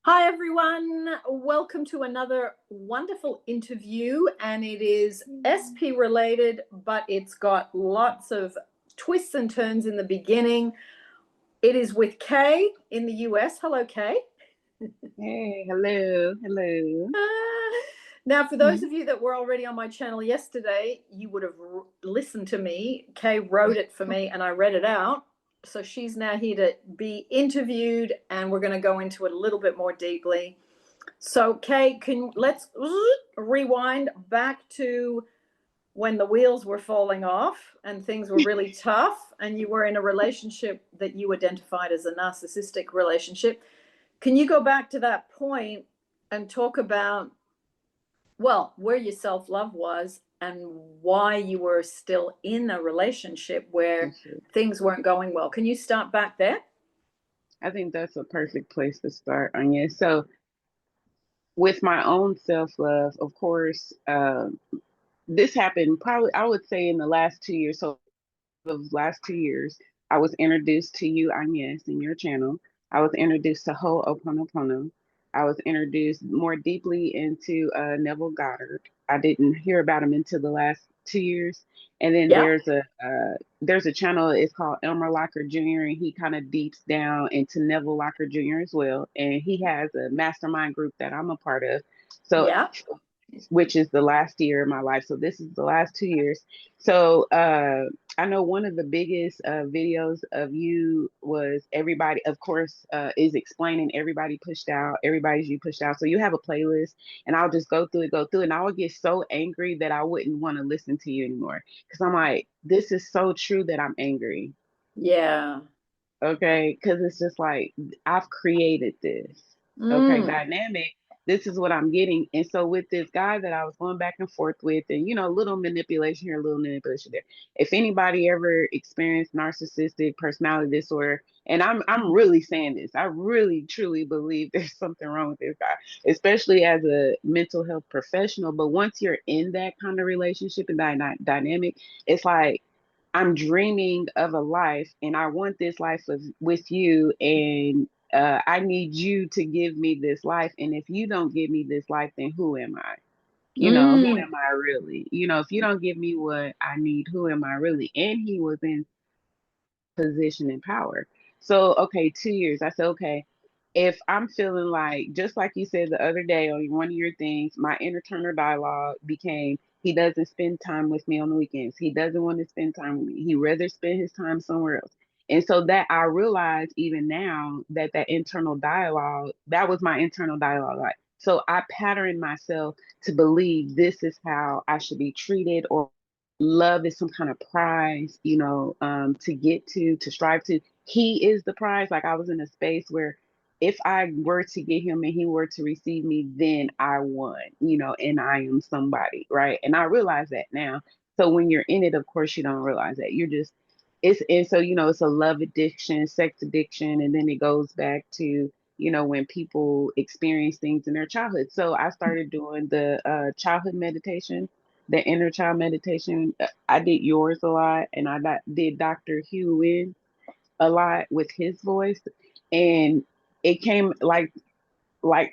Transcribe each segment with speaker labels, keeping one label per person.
Speaker 1: Hi, everyone. Welcome to another wonderful interview. And it is SP related, but it's got lots of twists and turns in the beginning. It is with Kay in the US. Hello, Kay.
Speaker 2: Hey, hello, hello.
Speaker 1: Now, for those of you that were already on my channel yesterday, you would have listened to me. Kay wrote it for me and I read it out. So she's now here to be interviewed, and we're going to go into it a little bit more deeply. So, Kay, let's rewind back to when the wheels were falling off and things were really tough, and you were in a relationship that you identified as a narcissistic relationship. Can you go back to that point and talk about, well, where your self-love was and why you were still in a relationship where things weren't going well? Can you start back there?
Speaker 2: I think that's a perfect place to start, Anya. So, with my own self love, of course, this happened probably, I would say, in the last 2 years. So, the last 2 years, I was introduced to you, Agnes, in your channel. I was introduced to Ho'oponopono. I was introduced more deeply into Neville Goddard. I didn't hear about him until the last 2 years. And then
Speaker 1: Yeah.
Speaker 2: there's a channel. It's called Elmer Locker Jr. and he kind of deeps down into Neville Locker Jr. as well. And he has a mastermind group that I'm a part of. So
Speaker 1: Yeah.
Speaker 2: which is the last year of my life. So this is the last 2 years. So I know one of the biggest videos of you was everybody, of course, is explaining everybody pushed out, everybody's you pushed out. So you have a playlist, and I'll just go through, and I would get so angry that I wouldn't want to listen to you anymore because I'm like, this is so true that I'm angry.
Speaker 1: Yeah.
Speaker 2: Okay, because it's just like I've created this. Okay,
Speaker 1: Mm.
Speaker 2: dynamic. This is what I'm getting. And so with this guy that I was going back and forth with, and little manipulation here, a little manipulation there. If anybody ever experienced narcissistic personality disorder, and I'm really saying this, I really truly believe there's something wrong with this guy, especially as a mental health professional. But once you're in that kind of relationship and dynamic, it's like I'm dreaming of a life and I want this life with you, and I need you to give me this life. And if you don't give me this life, then who am I? Who
Speaker 1: Mm.
Speaker 2: am I really? If you don't give me what I need, who am I really? And he was in position and power. So, okay, 2 years. I said, okay, if I'm feeling like, just like you said the other day on one of your things, my internal dialogue became, he doesn't spend time with me on the weekends. He doesn't want to spend time with me. He rather spend his time somewhere else. And so that I realize even now that internal dialogue, that was my internal dialogue. Like, so I pattern myself to believe this is how I should be treated, or love is some kind of prize, to get to strive to. He is the prize. Like I was in a space where if I were to get him and he were to receive me, then I won, and I am somebody, right? And I realize that now. So when you're in it, of course, you don't realize that. You're just, and so, it's a love addiction, sex addiction, and then it goes back to, when people experience things in their childhood. So I started doing the childhood meditation, the inner child meditation. I did yours a lot, and did Dr. Hugh Wynn a lot with his voice, and it came like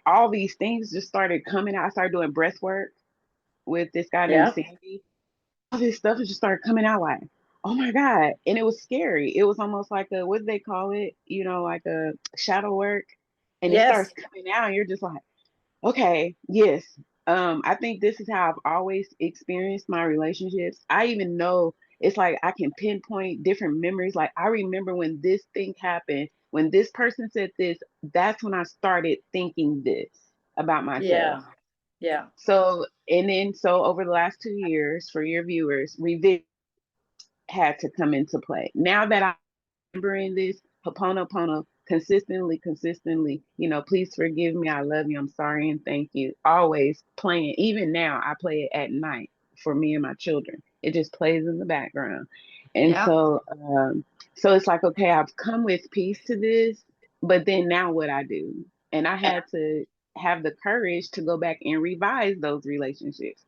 Speaker 2: all these things just started coming out. I started doing breath work with this guy named
Speaker 1: Yeah.
Speaker 2: Sandy. All this stuff just started coming out like, oh my God. And it was scary. It was almost like a, what do they call it? Like a shadow work. And it
Speaker 1: Yes.
Speaker 2: starts coming out, and you're just like, okay, yes. I think this is how I've always experienced my relationships. I even know it's like I can pinpoint different memories. Like I remember when this thing happened, when this person said this, that's when I started thinking this about myself.
Speaker 1: Yeah. Yeah.
Speaker 2: So, and then so over the last 2 years, for your viewers, revision had to come into play. Now that I'm remembering this, Ho'oponopono, consistently, please forgive me, I love you, I'm sorry, and thank you. Always playing. Even now, I play it at night for me and my children. It just plays in the background. And
Speaker 1: Yeah.
Speaker 2: so it's like, okay, I've come with peace to this, but then now what I do? And I
Speaker 1: Yeah.
Speaker 2: had to have the courage to go back and revise those relationships.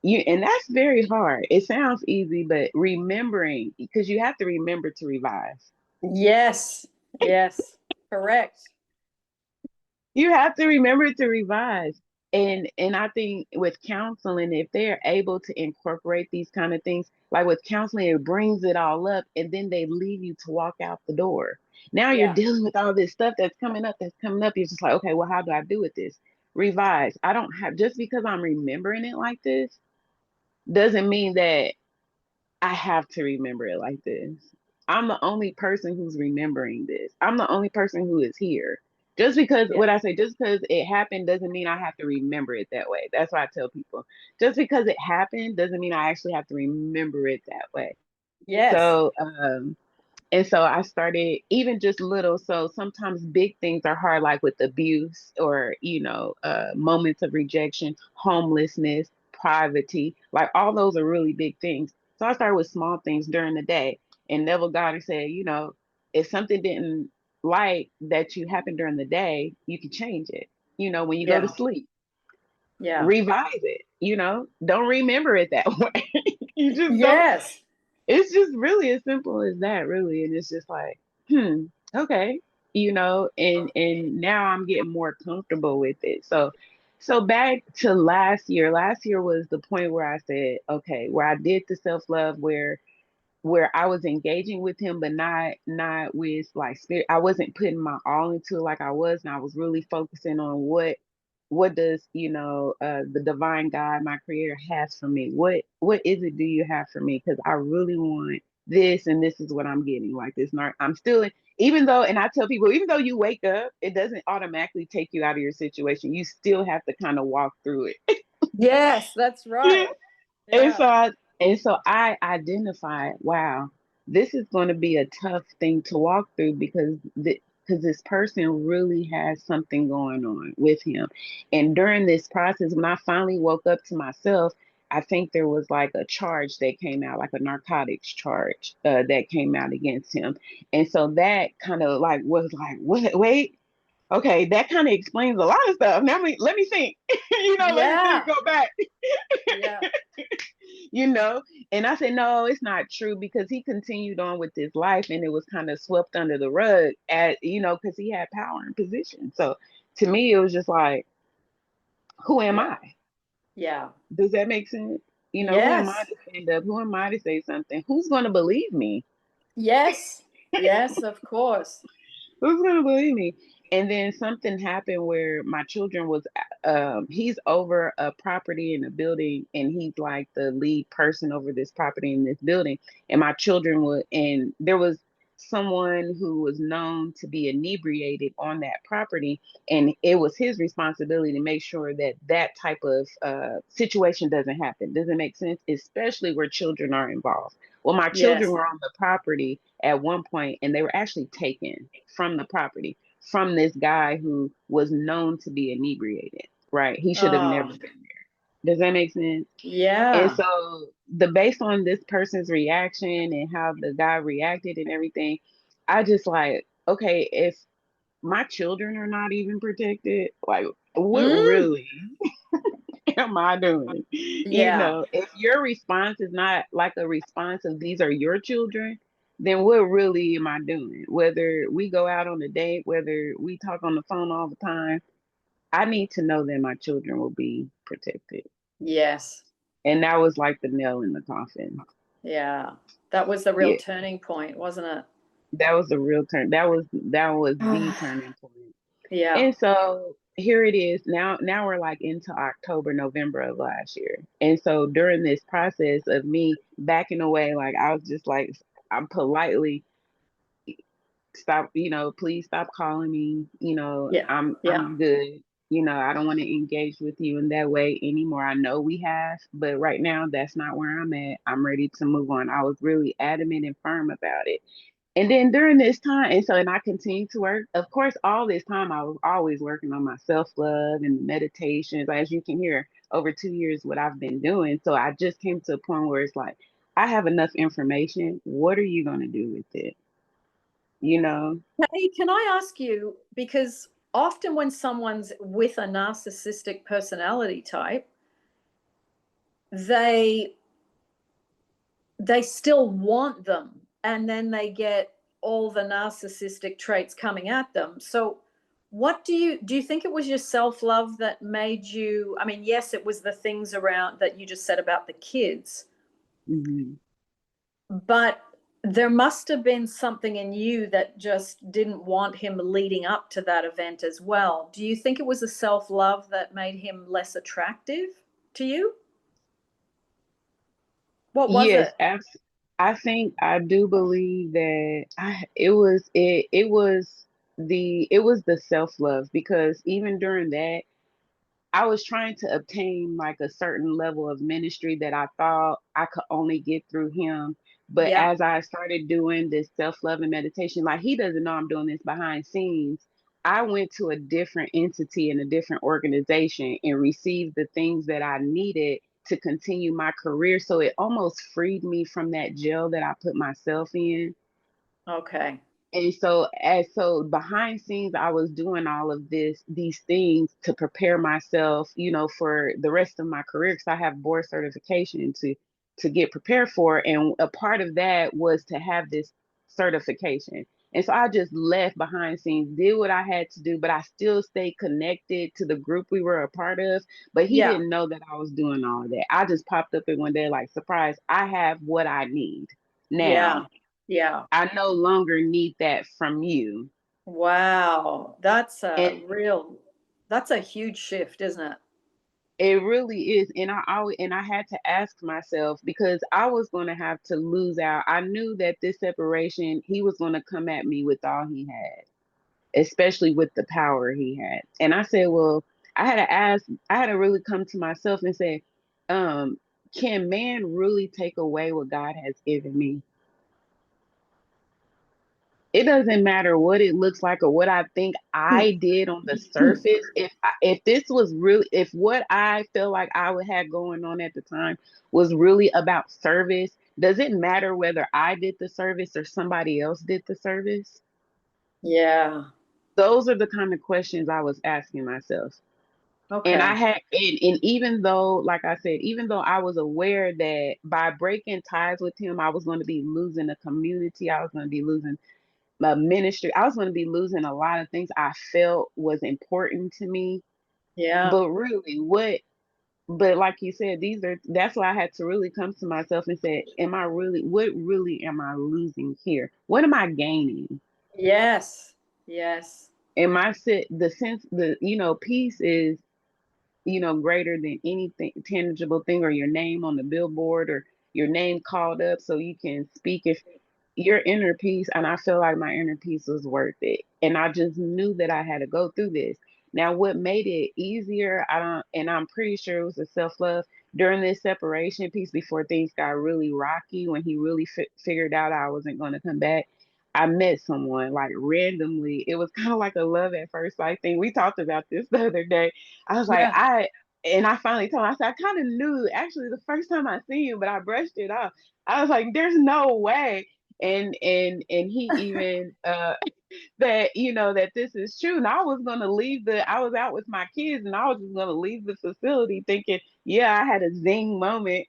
Speaker 2: And that's very hard. It sounds easy, but remembering, because you have to remember to revise.
Speaker 1: Yes. Yes. Correct.
Speaker 2: You have to remember to revise. And I think with counseling, if they're able to incorporate these kind of things, like with counseling, it brings it all up and then they leave you to walk out the door. Now you're
Speaker 1: Yeah.
Speaker 2: dealing with all this stuff that's coming up. You're just like, okay, well, how do I do with this? Revise. I don't have, just because I'm remembering it like this doesn't mean that I have to remember it like this. I'm the only person who's remembering this. I'm the only person who is here. Just because,
Speaker 1: Yeah.
Speaker 2: what I say, just because it happened doesn't mean I have to remember it that way. That's why I tell people. Just because it happened doesn't mean I actually have to remember it that way.
Speaker 1: Yes.
Speaker 2: So, and so I started even just little. So sometimes big things are hard, like with abuse or, moments of rejection, homelessness, poverty. Like all those are really big things. So I started with small things during the day. And Neville Goddard said, if something didn't like that you happened during the day, you can change it. When you go to
Speaker 1: Yeah.
Speaker 2: sleep,
Speaker 1: Yeah.
Speaker 2: revise it. Don't remember it that way. You just don't.
Speaker 1: Yes.
Speaker 2: It's just really as simple as that, really. And it's just like, okay, and now I'm getting more comfortable with it. So back to last year. Last year was the point where I said, okay, where I did the self-love, where I was engaging with him, but not with like spirit. I wasn't putting my all into it like I was, and I was really focusing on what does the divine God, my creator, has for me. What is it do you have for me? Because I really want this, and this is what I'm getting. Like this, I'm still in, even though, and I tell people, even though you wake up, it doesn't automatically take you out of your situation. You still have to kind of walk through it.
Speaker 1: Yes, that's
Speaker 2: Yeah.
Speaker 1: right.
Speaker 2: And
Speaker 1: Yeah.
Speaker 2: so I identified, wow, this is going to be a tough thing to walk through because this person really has something going on with him. And during this process, when I finally woke up to myself, I think there was like a charge that came out, like a narcotics charge that came out against him. And so that kind of like was like, what? Wait, okay, that kind of explains a lot of stuff. Now let me think. Let me think.
Speaker 1: Yeah.
Speaker 2: Go back.
Speaker 1: Yeah.
Speaker 2: you know and I said, no, it's not true, because he continued on with his life and it was kind of swept under the rug, because he had power and position. So to me it was just like, who am
Speaker 1: Yeah.
Speaker 2: I?
Speaker 1: Yeah.
Speaker 2: Does that make sense? Who am I
Speaker 1: Yes.
Speaker 2: to stand up? Who am I to say something? Who's going to believe me?
Speaker 1: Yes. Yes, of course.
Speaker 2: Who's going to believe me? And then something happened where my children was he's over a property in a building, and he's like the lead person over this property in this building. And my children were, and there was someone who was known to be inebriated on that property, and it was his responsibility to make sure that that type of situation doesn't happen. Doesn't make sense, especially where children are involved. Well, my children
Speaker 1: Yes.
Speaker 2: were on the property at one point, and they were actually taken from the property from this guy who was known to be inebriated. Right? He should have never
Speaker 1: Oh,
Speaker 2: been there. Does that make sense? And
Speaker 1: yeah.
Speaker 2: so the based on this person's reaction and how the guy reacted and everything, I just like, okay, if my children are not even protected, like what
Speaker 1: Mm,
Speaker 2: really am I doing?
Speaker 1: yeah.
Speaker 2: If your response is not like a response of these are your children, then what really am I doing? Whether we go out on a date, whether we talk on the phone all the time, I need to know that my children will be protected.
Speaker 1: Yes.
Speaker 2: And that was like the nail in the coffin.
Speaker 1: Yeah. That was the real
Speaker 2: Yeah,
Speaker 1: turning point, wasn't it?
Speaker 2: that was the real turn. That was the turning point.
Speaker 1: Yeah.
Speaker 2: And so here it is. Now we're like into October, November of last year. And so during this process of me backing away, like I was just like, I'm politely stop, please stop calling me.
Speaker 1: Yeah. Yeah.
Speaker 2: I'm good. I don't want to engage with you in that way anymore. I know we have, but right now that's not where I'm at. I'm ready to move on. I was really adamant and firm about it. And then during this time, and I continued to work. Of course, all this time I was always working on my self-love and meditations. As you can hear, over 2 years, what I've been doing. So I just came to a point where it's like, I have enough information. What are you going to do with it? You know?
Speaker 1: Hey, can I ask you, because often when someone's with a narcissistic personality type, they they still want them, and then they get all the narcissistic traits coming at them. So What do you think it was your self-love that made you, I mean, yes, it was the things around that you just said about the kids,
Speaker 2: Hmm.
Speaker 1: but there must have been something in you that just didn't want him leading up to that event as well. Do you think it was the self-love that made him less attractive to you? What was
Speaker 2: Yes,
Speaker 1: it?
Speaker 2: I think I do believe that it was the self-love, because even during that I was trying to obtain like a certain level of ministry that I thought I could only get through him. But
Speaker 1: Yeah.
Speaker 2: as I started doing this self-love and meditation, like he doesn't know I'm doing this behind scenes. I went to a different entity and a different organization and received the things that I needed to continue my career. So it almost freed me from that jail that I put myself in.
Speaker 1: Okay.
Speaker 2: And so behind scenes, I was doing all of these things to prepare myself, for the rest of my career, because I have board certification to get prepared for. And a part of that was to have this certification. And so I just left behind scenes, did what I had to do, but I still stayed connected to the group we were a part of. But he
Speaker 1: Yeah.
Speaker 2: didn't know that I was doing all of that. I just popped up in one day like, surprise, I have what I need now.
Speaker 1: Yeah. Yeah.
Speaker 2: I no longer need that from you.
Speaker 1: Wow.
Speaker 2: And
Speaker 1: That's a huge shift, isn't it?
Speaker 2: it really is. And I had to ask myself, because I was going to have to lose out. I knew that this separation, he was going to come at me with all he had, especially with the power he had. And I said, well, I had to really come to myself and say, um, can man really take away what God has given me? It doesn't matter what it looks like or what I think I did on the surface. If this was really, if what I feel like I would have going on at the time was really about service, does it matter whether I did the service or somebody else did the service?
Speaker 1: Yeah.
Speaker 2: Those are the kind of questions I was asking myself. And I
Speaker 1: Okay.
Speaker 2: had, and even though, like I said, even though I was aware that by breaking ties with him, I was going to be losing a community, I was going to be losing my ministry. I was going to be losing a lot of things I felt was important to me.
Speaker 1: Yeah.
Speaker 2: But really, but like you said, that's why I had to really come to myself and say, what really am I losing here? What am I gaining?
Speaker 1: Yes. Yes.
Speaker 2: Am I sit the sense, peace is, greater than anything tangible thing, or your name on the billboard, or your name called up so you can speak. If your inner peace, and I feel like my inner peace was worth it. And I just knew that I had to go through this. Now, what made it easier, and I'm pretty sure it was the self love during this separation piece before things got really rocky, when he really figured out I wasn't going to come back. I met someone like randomly. It was kind of like a love at first sight thing. We talked about this the other day. I was like,
Speaker 1: Yeah.
Speaker 2: and I finally told him, I said, I kind of knew actually the first time I seen you, but I brushed it off. I was like, there's no way. And he even that that this is true. And I was out with my kids, and I was just gonna leave the facility thinking, yeah, I had a zing moment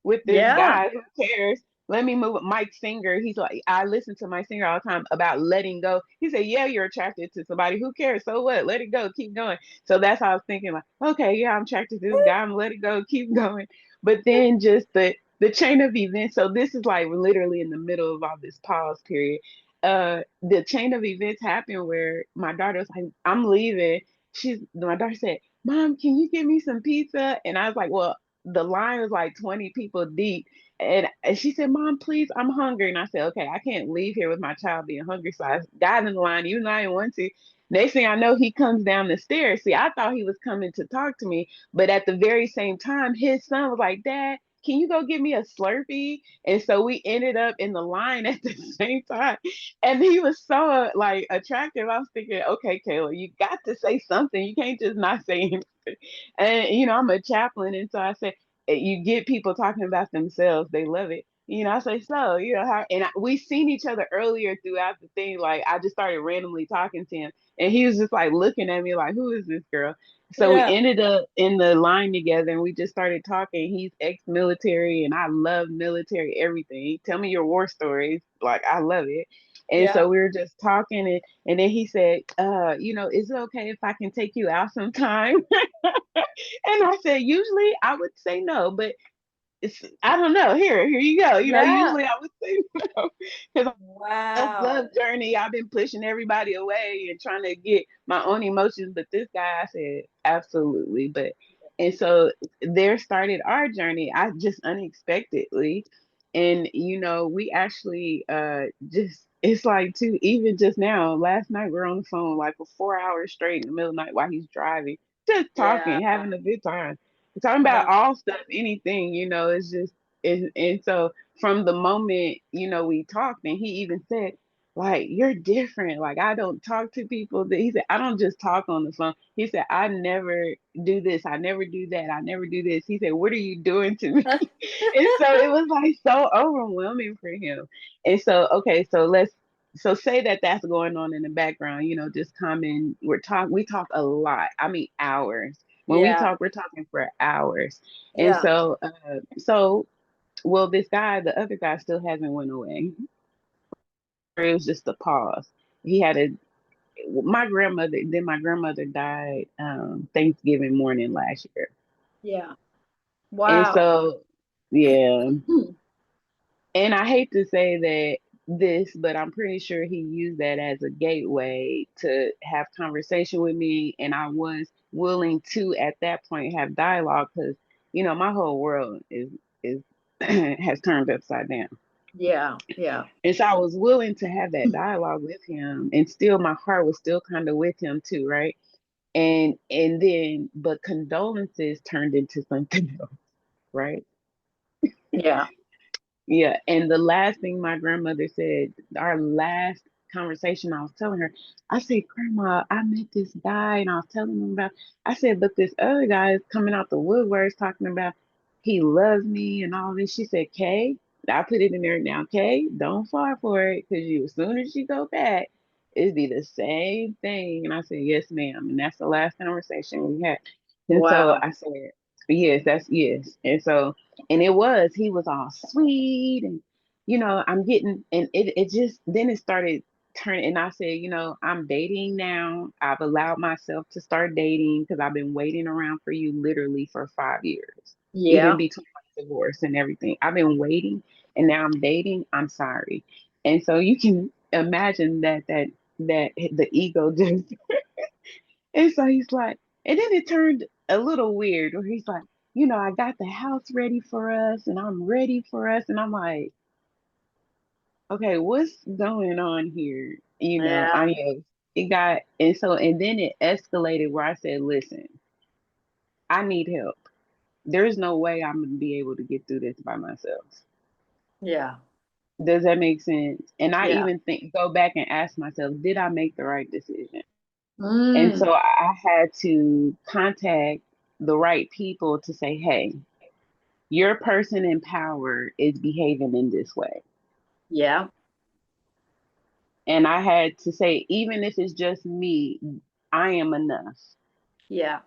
Speaker 2: with this
Speaker 1: Yeah.
Speaker 2: guy. Who cares? Let me move. Mike Singer, he's like, I listen to Mike Singer all the time about letting go. He said, yeah, you're attracted to somebody. Who cares? So what? Let it go. Keep going. So that's how I was thinking, like, okay, yeah, I'm attracted to this guy. I'm gonna let it go. Keep going. But then just the chain of events. So this is like literally in the middle of all this pause period. The chain of events happened where my daughter was like, I'm leaving. My daughter said, Mom, can you give me some pizza? And I was like, well, the line was like 20 people deep. And she said, Mom, please, I'm hungry. And I said, okay, I can't leave here with my child being hungry. So I got in the line, even though I didn't want to. Next thing I know, he comes down the stairs. See, I thought he was coming to talk to me, but at the very same time, his son was like, Dad, can you go get me a Slurpee? And so we ended up in the line at the same time. And he was so like attractive. I was thinking, okay, Kayla, you got to say something. You can't just not say anything. And I'm a chaplain, and so I said, you get people talking about themselves, they love it. I say, so how, and we seen each other earlier throughout the thing. Like I just started randomly talking to him, and he was just like looking at me like, who is this girl? So we
Speaker 1: Yeah.
Speaker 2: ended up in the line together, and we just started talking. He's ex-military, and I love military everything. Tell me your war stories, like I love it. And
Speaker 1: Yeah.
Speaker 2: so we were just talking, and then he said, is it okay if I can take you out sometime? And I said, usually I would say no, but I don't know. Here you go.
Speaker 1: Yeah.
Speaker 2: Usually I would say no because self-love
Speaker 1: Wow.
Speaker 2: journey. I've been pushing everybody away and trying to get my own emotions. But this guy, I said, absolutely. And so there started our journey. I just unexpectedly. And, we actually just, it's like, too, even just now, last night we're on the phone like for 4 hours straight in the middle of the night while he's driving, just
Speaker 1: Yeah.
Speaker 2: talking, having a good time. Talking about
Speaker 1: No.
Speaker 2: all stuff, anything, it's just, and so from the moment, we talked, and he even said, like, you're different. Like, I don't talk to people. He said, I don't just talk on the phone. He said, I never do this. I never do that. I never do this. He said, what are you doing to me? And so it was like so overwhelming for him. And so, okay, so say that that's going on in the background, just coming, we talk a lot. I mean, hours. When we
Speaker 1: Yeah.
Speaker 2: talk, we're talking for hours. And
Speaker 1: Yeah.
Speaker 2: well, this guy, the other guy, still hasn't went away. It was just a pause. He had my grandmother died Thanksgiving morning last year.
Speaker 1: Yeah.
Speaker 2: And
Speaker 1: Wow.
Speaker 2: so, yeah.
Speaker 1: Hmm.
Speaker 2: And I hate to say that but I'm pretty sure he used that as a gateway to have conversation with me. And I was willing to, at that point, have dialogue because, my whole world is has turned upside down.
Speaker 1: Yeah. Yeah.
Speaker 2: And so I was willing to have that dialogue with him, and still my heart was still kind of with him too, right? And then, but condolences turned into something else, right?
Speaker 1: Yeah.
Speaker 2: Yeah. And the last thing my grandmother said, our last conversation, I was telling her, I said, Grandma, I met this guy and I was telling him about, I said, but this other guy is coming out the woodworks talking about he loves me and all this. She said, Kay, I put it in there now, Kay, don't fall for it because as soon as you go back, it'd be the same thing. And I said, yes, ma'am. And that's the last conversation we had. And so
Speaker 1: Wow.
Speaker 2: I said, yes, that's yes. And so, and he was all sweet, and I'm getting, and it just, then it started turning, and I said, I'm dating now. I've allowed myself to start dating because I've been waiting around for you literally for 5 years, even
Speaker 1: Yeah.
Speaker 2: between my divorce and everything. I've been waiting, and now I'm dating. I'm sorry. And so you can imagine that the ego just, and so he's like, and then it turned a little weird where he's like, I got the house ready for us and I'm ready for us. And I'm like, okay, what's going on here?
Speaker 1: Yeah.
Speaker 2: It got, and then it escalated where I said, listen, I need help. There's no way I'm going to be able to get through this by myself.
Speaker 1: Yeah.
Speaker 2: Does that make sense? And I
Speaker 1: Yeah.
Speaker 2: even go back and ask myself, did I make the right decision? And
Speaker 1: Mm.
Speaker 2: so I had to contact the right people to say, hey, your person in power is behaving in this way.
Speaker 1: Yeah.
Speaker 2: And I had to say, even if it's just me, I am enough
Speaker 1: Yeah.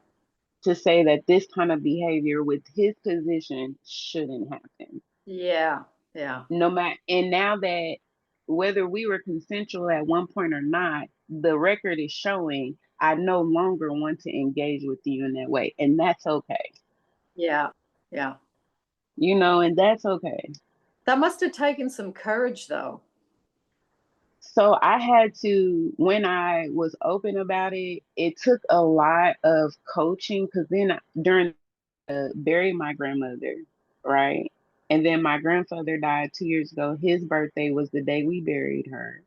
Speaker 2: to say that this kind of behavior with his position shouldn't happen.
Speaker 1: Yeah. Yeah.
Speaker 2: No matter, and now that whether we were consensual at one point or not, the record is showing I no longer want to engage with you in that way. And that's okay.
Speaker 1: Yeah. Yeah.
Speaker 2: And that's okay.
Speaker 1: That must have taken some courage, though.
Speaker 2: So I had to, when I was open about it, it took a lot of coaching because then during buried my grandmother, right? And then my grandfather died 2 years ago. His birthday was the day we buried her.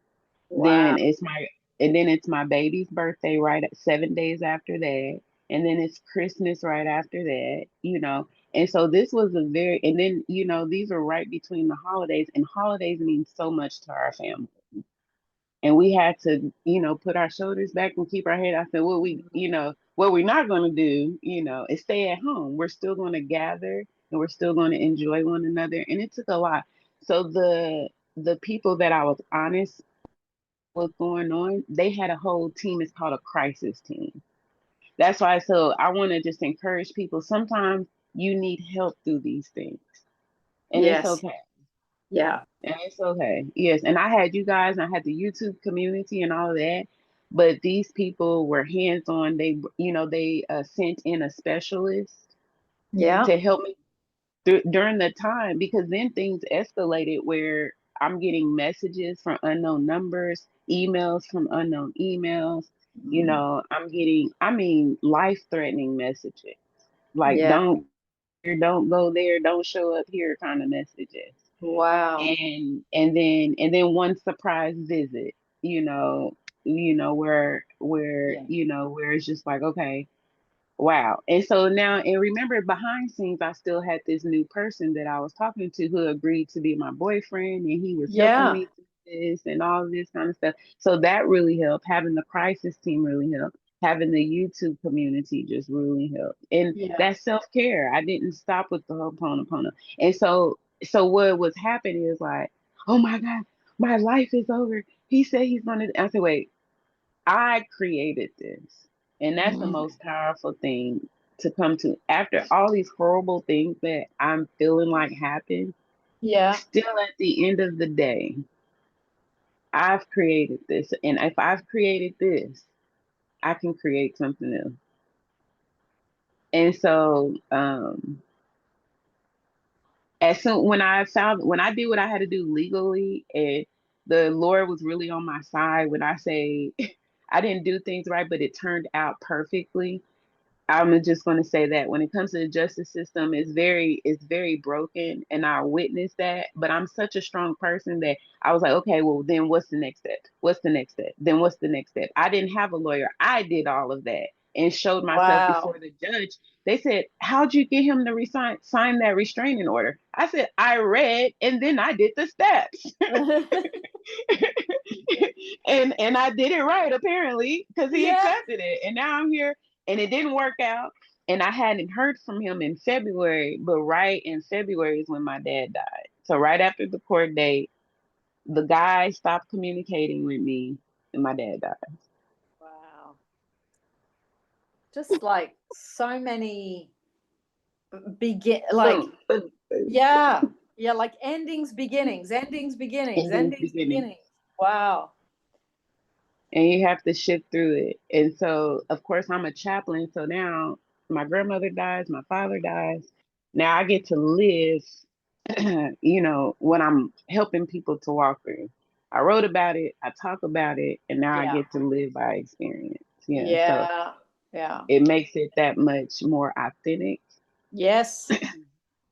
Speaker 1: Wow.
Speaker 2: Then it's my baby's birthday right at 7 days after that. And then it's Christmas right after that. And so this was and then, these are right between the holidays, and holidays mean so much to our family. And we had to, put our shoulders back and keep our head. I said, what we're not going to do, is stay at home. We're still going to gather and we're still going to enjoy one another. And it took a lot. So the people that I was honest what's going on, they had a whole team. It's called a crisis team. That's why. So I want to just encourage people. Sometimes you need help through these things, and it's
Speaker 1: Yes.
Speaker 2: okay.
Speaker 1: Yeah.
Speaker 2: And it's okay. Yes. And I had you guys, and I had the YouTube community and all of that. But these people were hands on. They sent in a specialist
Speaker 1: Yeah.
Speaker 2: to help me during the time, because then things escalated where I'm getting messages from unknown numbers, emails from unknown emails.
Speaker 1: Mm.
Speaker 2: I'm getting, I mean, life threatening messages like,
Speaker 1: Yeah.
Speaker 2: don't go there, don't show up here kind of messages.
Speaker 1: Wow.
Speaker 2: And then one surprise visit,
Speaker 1: Yeah.
Speaker 2: where it's just like, okay, wow. And so now, and remember, behind scenes, I still had this new person that I was talking to who agreed to be my boyfriend, and he was helping
Speaker 1: Yeah.
Speaker 2: me through this and all of this kind of stuff. So that really helped. Having the crisis team really helped. Having the YouTube community just really helped. And
Speaker 1: Yeah.
Speaker 2: that self care, I didn't stop with the whole Ho'oponopono. And so what was happening is like, oh my God, my life is over. He said he's going to. I said, wait, I created this. And that's the
Speaker 1: Mm.
Speaker 2: most powerful thing to come to. After all these horrible things that I'm feeling like happened,
Speaker 1: Yeah.
Speaker 2: still at the end of the day, I've created this. And if I've created this, I can create something else. And so, as soon when I did what I had to do legally, and the Lord was really on my side, when I say I didn't do things right, but it turned out perfectly. I'm just going to say that when it comes to the justice system, it's very broken, and I witnessed that. But I'm such a strong person that I was like, okay, well, then what's the next step? What's the next step? Then what's the next step? I didn't have a lawyer. I did all of that and showed myself
Speaker 1: Wow.
Speaker 2: before the judge. They said, "How'd you get him to sign that restraining order?" I said, "I read, and then I did the steps." and I did it right apparently, because he
Speaker 1: Yeah.
Speaker 2: accepted it, and now I'm here, and it didn't work out, and I hadn't heard from him in February, but right in February is when my dad died. So right after the court date, the guy stopped communicating with me, and my dad died.
Speaker 1: Wow. Just like so many like,
Speaker 2: Boom, boom, boom.
Speaker 1: yeah. Yeah, like endings, beginnings, endings, beginnings,
Speaker 2: In the
Speaker 1: endings,
Speaker 2: beginning.
Speaker 1: beginnings. Wow.
Speaker 2: And you have to shift through it. And so, of course, I'm a chaplain. So now my grandmother dies, my father dies. Now I get to live, what I'm helping people to walk through. I wrote about it, I talk about it, and now I
Speaker 1: Yeah.
Speaker 2: get to live by experience. Yeah. So
Speaker 1: Yeah. Yeah.
Speaker 2: it makes it that much more authentic.
Speaker 1: Yes,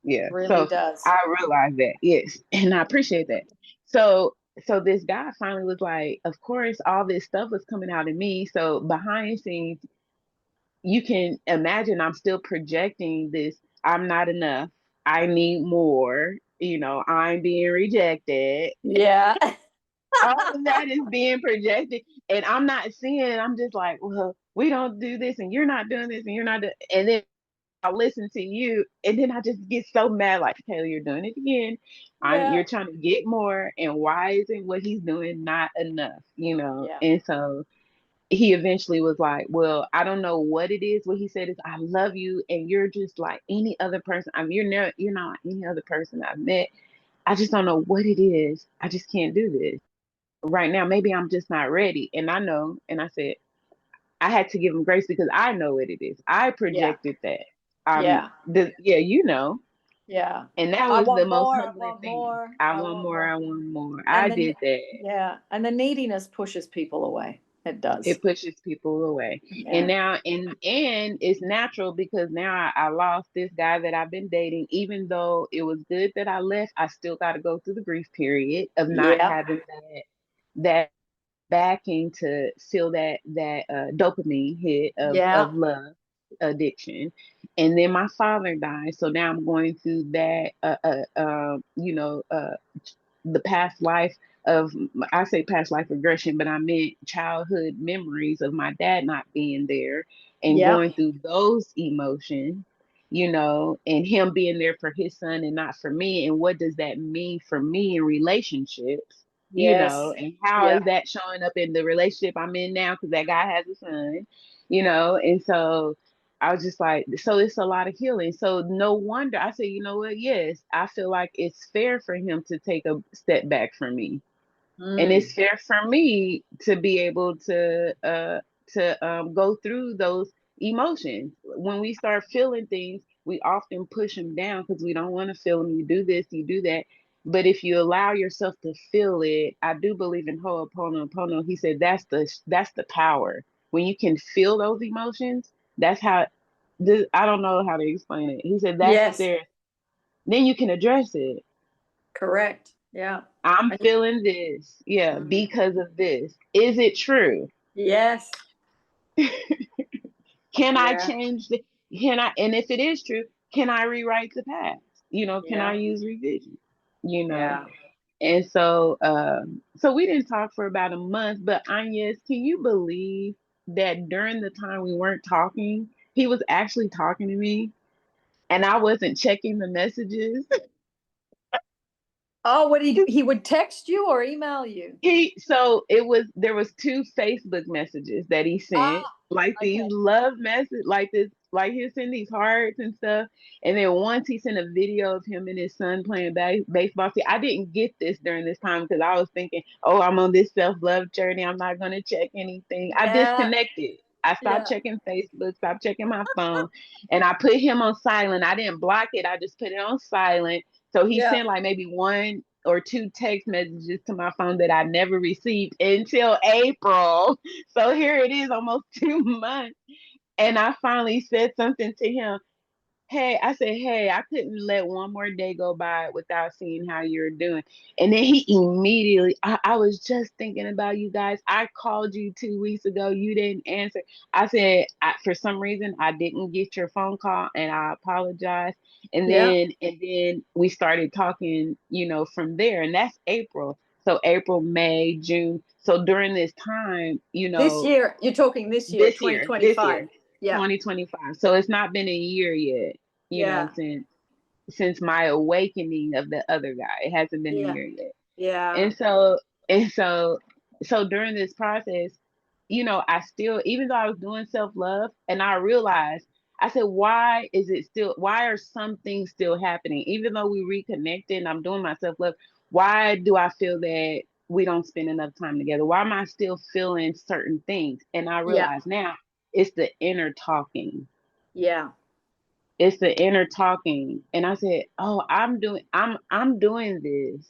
Speaker 2: Yeah.
Speaker 1: really
Speaker 2: So
Speaker 1: does.
Speaker 2: I realize that. Yes. And I appreciate that. So this guy finally was like, of course, all this stuff was coming out of me. So behind the scenes, you can imagine I'm still projecting this. I'm not enough. I need more. I'm being rejected.
Speaker 1: Yeah.
Speaker 2: All of that is being projected, and I'm not seeing it. I'm just like, well, we don't do this, and you're not doing this, and you're not doing. And then I listen to you, and then I just get so mad, like, Taylor, you're doing it again.
Speaker 1: Yeah.
Speaker 2: You're trying to get more, and why isn't what he's doing not enough?
Speaker 1: Yeah.
Speaker 2: And so he eventually was like, well, I don't know what it is. What he said is, I love you, and you're just like any other person. I mean, you're not like any other person I've met. I just don't know what it is. I just can't do this right now. Maybe I'm just not ready. And I know. And I said, I had to give him grace because I know what it is. I
Speaker 1: Yeah.
Speaker 2: projected that.
Speaker 1: Yeah.
Speaker 2: Yeah, you know.
Speaker 1: Yeah.
Speaker 2: And that
Speaker 1: I
Speaker 2: was the
Speaker 1: want
Speaker 2: most
Speaker 1: more. I
Speaker 2: humbling
Speaker 1: want
Speaker 2: thing.
Speaker 1: more.
Speaker 2: I
Speaker 1: I
Speaker 2: want
Speaker 1: want
Speaker 2: more.
Speaker 1: more.
Speaker 2: I want more. I
Speaker 1: And then,
Speaker 2: did that.
Speaker 1: yeah. And the neediness pushes people away. It does.
Speaker 2: It pushes people away. And
Speaker 1: Yeah.
Speaker 2: now, and it's natural because now I lost this guy that I've been dating. Even though it was good that I left, I still got to go through the grief period of not
Speaker 1: Yeah.
Speaker 2: having that backing to feel that dopamine hit
Speaker 1: Yeah.
Speaker 2: of love addiction. And then my father died, so now I'm going through that the past life of, I say past life regression, but I meant childhood memories of my dad not being there and
Speaker 1: Yeah.
Speaker 2: going through those emotions, and him being there for his son and not for me. And what does that mean for me in relationships?
Speaker 1: Yes.
Speaker 2: And how
Speaker 1: Yeah.
Speaker 2: is that showing up in the relationship I'm in now? Because that guy has a son, and so I was just like, so it's a lot of healing. So no wonder I said, you know what? Yes, I feel like it's fair for him to take a step back from me. And
Speaker 1: Mm.
Speaker 2: it's fair for me to be able to go through those emotions. When we start feeling things, we often push them down because we don't want to feel them. You do this, you do that. But if you allow yourself to feel it, I do believe in Ho'oponopono. He said that's the power. When you can feel those emotions, that's how. I don't know how to explain it. He said that's
Speaker 1: Yes,
Speaker 2: there. Then you can address it.
Speaker 1: correct. Yeah.
Speaker 2: I'm
Speaker 1: And
Speaker 2: feeling this, yeah,
Speaker 1: mm,
Speaker 2: because of this. Is it true?
Speaker 1: yes.
Speaker 2: Can I
Speaker 1: Yeah.
Speaker 2: change the can I and if it is true, can I rewrite the past? Can I
Speaker 1: Yeah.
Speaker 2: use revision? You know.
Speaker 1: Yeah.
Speaker 2: And so we didn't talk for about a month, but Agnes, can you believe that during the time we weren't talking, he was actually talking to me and I wasn't checking the messages?
Speaker 1: Oh, what did he do? He would text you or email you?
Speaker 2: There was two Facebook messages that he sent,
Speaker 1: Ah,
Speaker 2: like these
Speaker 1: okay.
Speaker 2: love message, like this, like he'll send these hearts and stuff. And then once he sent a video of him and his son playing baseball. See, I didn't get this during this time because I was thinking, oh, I'm on this self-love journey. I'm not gonna check anything. I
Speaker 1: Yeah.
Speaker 2: disconnected. I stopped
Speaker 1: Yeah.
Speaker 2: checking Facebook, stopped checking my phone, and I put him on silent. I didn't block it. I just put it on silent. So he
Speaker 1: Yeah.
Speaker 2: sent like maybe one or two text messages to my phone that I never received until April. So here it is, almost 2 months. And I finally said something to him. Hey, I said, hey, I couldn't let one more day go by without seeing how you're doing. And then he immediately, I was just thinking about you guys. I called you 2 weeks ago. You didn't answer. I said, for some reason, I didn't get your phone call and I apologize.
Speaker 1: Yeah.
Speaker 2: And then we started talking, from there. And that's April. So April, May, June. So during this time,
Speaker 1: This year, you're talking this year,
Speaker 2: this
Speaker 1: 2025.
Speaker 2: year,
Speaker 1: Yeah.
Speaker 2: 2025. So it's not been a year yet,
Speaker 1: Yeah.
Speaker 2: since my awakening of the other guy. It hasn't been a
Speaker 1: Yeah.
Speaker 2: year yet.
Speaker 1: Yeah.
Speaker 2: And so during this process, I still, even though I was doing self-love and I realized, I said, why are some things still happening? Even though we reconnected and I'm doing my self-love, why do I feel that we don't spend enough time together? Why am I still feeling certain things? And I
Speaker 1: Yeah.
Speaker 2: realize now it's the inner talking.
Speaker 1: Yeah.
Speaker 2: It's the inner talking. And I said, oh, I'm doing this.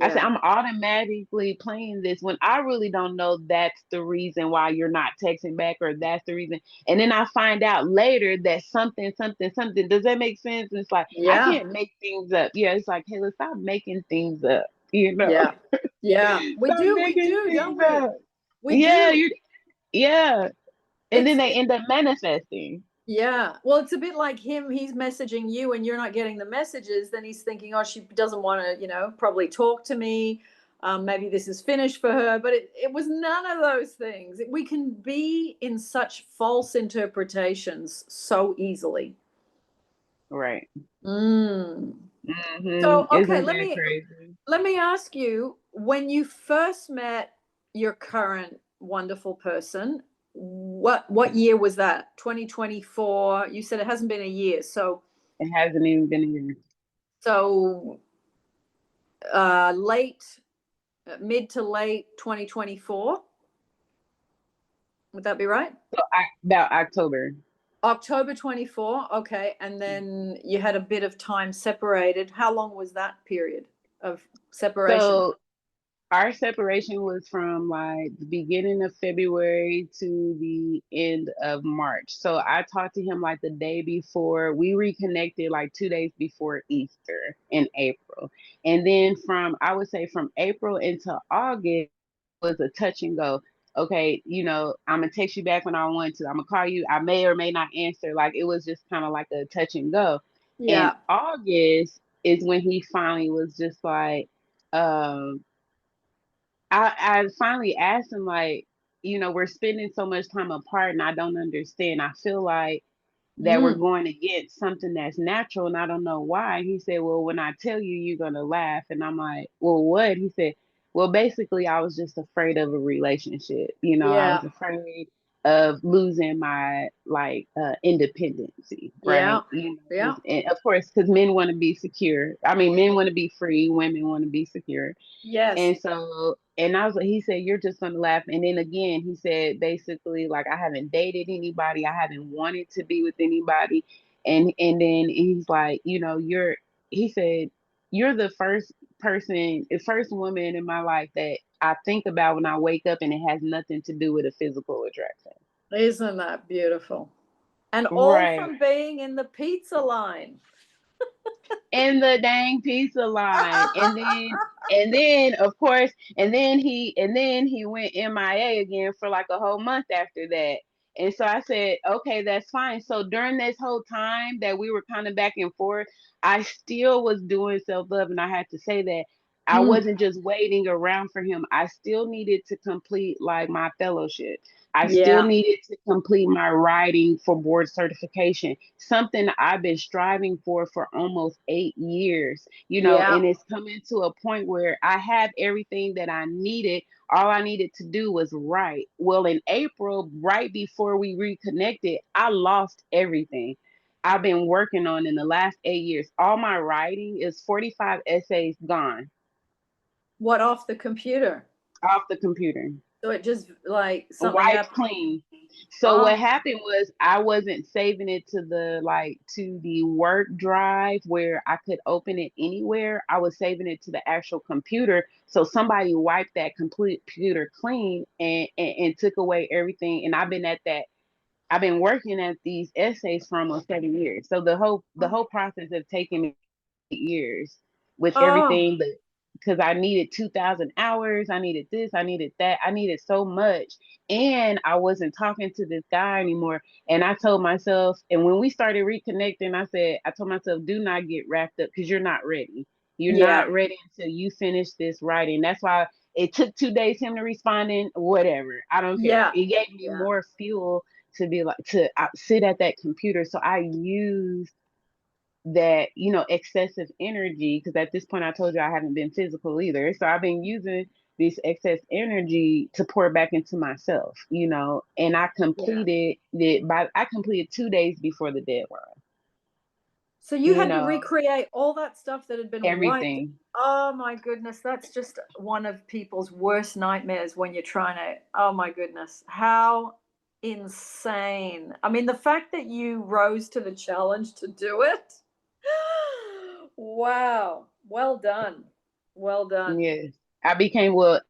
Speaker 2: I said,
Speaker 1: Yeah.
Speaker 2: I'm automatically playing this when I really don't know that's the reason why you're not texting back or that's the reason. And then I find out later that something, something, something. Does that make sense? And it's like, I
Speaker 1: Yeah.
Speaker 2: can't make things up. Yeah, it's like, hey, let's stop making things up,
Speaker 1: Yeah. Yeah. We
Speaker 2: Stop
Speaker 1: do. We
Speaker 2: making
Speaker 1: do, don't
Speaker 2: things
Speaker 1: we?
Speaker 2: up.
Speaker 1: We
Speaker 2: Yeah,
Speaker 1: do.
Speaker 2: yeah. And then
Speaker 1: It's
Speaker 2: they end up manifesting.
Speaker 1: Yeah. Well, it's a bit like him. He's messaging you and you're not getting the messages. Then he's thinking, oh, she doesn't want to, probably talk to me. Maybe this is finished for her. But it was none of those things. We can be in such false interpretations so easily.
Speaker 2: Right.
Speaker 1: Mm. So, okay,
Speaker 2: Isn't that crazy?
Speaker 1: let me ask you, when you first met your current wonderful person, what year was that? 2024. You said it hasn't been a year.
Speaker 2: It hasn't even been a year.
Speaker 1: So late mid to late 2024. Would that be right?
Speaker 2: So about October.
Speaker 1: October 24. Okay. And then you had a bit of time separated. How long was that period of separation?
Speaker 2: So our separation was from like the beginning of February to the end of March. So I talked to him like the day before. We reconnected like 2 days before Easter in April. And then I would say from April into August was a touch and go. Okay, I'm gonna text you back when I want to. I'm gonna call you. I may or may not answer. Like it was just kind of like a touch and go. And
Speaker 1: Yeah.
Speaker 2: August is when he finally was just like, um, I finally asked him, like, we're spending so much time apart and I don't understand. I feel like that we're
Speaker 1: Mm.
Speaker 2: going to get something that's natural and I don't know why. He said, well, when I tell you, you're going to laugh. And I'm like, well, what? He said, well, basically, I was just afraid of a relationship. I
Speaker 1: Yeah.
Speaker 2: was afraid of losing my independency,
Speaker 1: Yeah.
Speaker 2: right? You know,
Speaker 1: Yeah.
Speaker 2: and of course, because men want to be secure. I mean, men want to be free, women want to be secure.
Speaker 1: Yes.
Speaker 2: And so, and I was like, he said, you're just gonna laugh. And then again, he said, basically, like, I haven't dated anybody, I haven't wanted to be with anybody. And then he's like, you know, he said, you're the first woman in my life that I think about when I wake up, and it has nothing to do with a physical attraction.
Speaker 1: Isn't that beautiful? And all
Speaker 2: Right.
Speaker 1: from being in the pizza line.
Speaker 2: In the dang pizza line. And then of course, and then he went MIA again for like a whole month after that. And so I said, okay, that's fine. So during this whole time that we were kind of back and forth, I still was doing self-love, and I had to say that I
Speaker 1: Mm,
Speaker 2: wasn't just waiting around for him. I still needed to complete like my fellowship. I still
Speaker 1: yeah.
Speaker 2: needed to complete my writing for board certification, something I've been striving for almost 8 years, you know,
Speaker 1: Yeah.
Speaker 2: and it's coming to a point where I have everything that I needed. All I needed to do was write. Well, in April, right before we reconnected, I lost everything I've been working on in the last 8 years. All my writing is 45 essays gone
Speaker 1: What, off the computer?
Speaker 2: off the computer.
Speaker 1: So it just like something
Speaker 2: Wiped
Speaker 1: happened.
Speaker 2: clean. So
Speaker 1: Oh,
Speaker 2: what happened was I wasn't saving it to the work drive where I could open it anywhere. I was saving it to the actual computer. So somebody wiped that complete computer clean and took away everything. And I've been working at these essays for almost 7 years. So the whole process of taking me 8 years with
Speaker 1: oh,
Speaker 2: everything, but because I needed 2,000 hours, I needed this, I needed that, I needed so much. And I wasn't talking to this guy anymore. And I told myself, and when we started reconnecting, I told myself, do not get wrapped up because you're not ready. You're
Speaker 1: yeah.
Speaker 2: not ready until you finish this writing. That's why it took 2 days him to respond in, whatever. I don't care.
Speaker 1: Yeah.
Speaker 2: It gave me
Speaker 1: Yeah.
Speaker 2: more fuel to be like, to sit at that computer. So I used that, excessive energy, because at this point I told you I haven't been physical either. So I've been using this excess energy to pour back into myself, and
Speaker 1: Yeah.
Speaker 2: I completed 2 days before the deadline,
Speaker 1: So you
Speaker 2: you
Speaker 1: had to
Speaker 2: know,
Speaker 1: recreate all that stuff that had been wiped.
Speaker 2: everything.
Speaker 1: Oh my goodness, that's just one of people's worst nightmares when you're trying to. Oh my goodness, how insane. I mean, the fact that you rose to the challenge to do it. Wow. Well done. Well done.
Speaker 2: Yes. I became, well,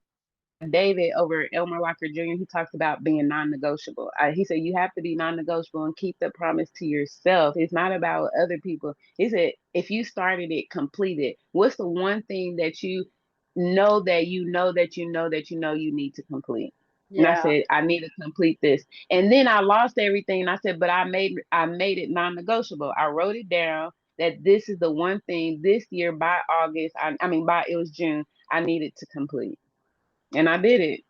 Speaker 2: David over at Elmer Locker Jr., he talks about being non-negotiable. He said you have to be non-negotiable and keep the promise to yourself. It's not about other people. He said if you started it, complete it. What's the one thing that you know that you know that you know that you know you need to complete? And I
Speaker 1: Yeah.
Speaker 2: said I need to complete this. And then I lost everything. And I said, but I made it non-negotiable. I wrote it down that this is the one thing this year by August. I mean by it was June. I needed to complete, and I did it,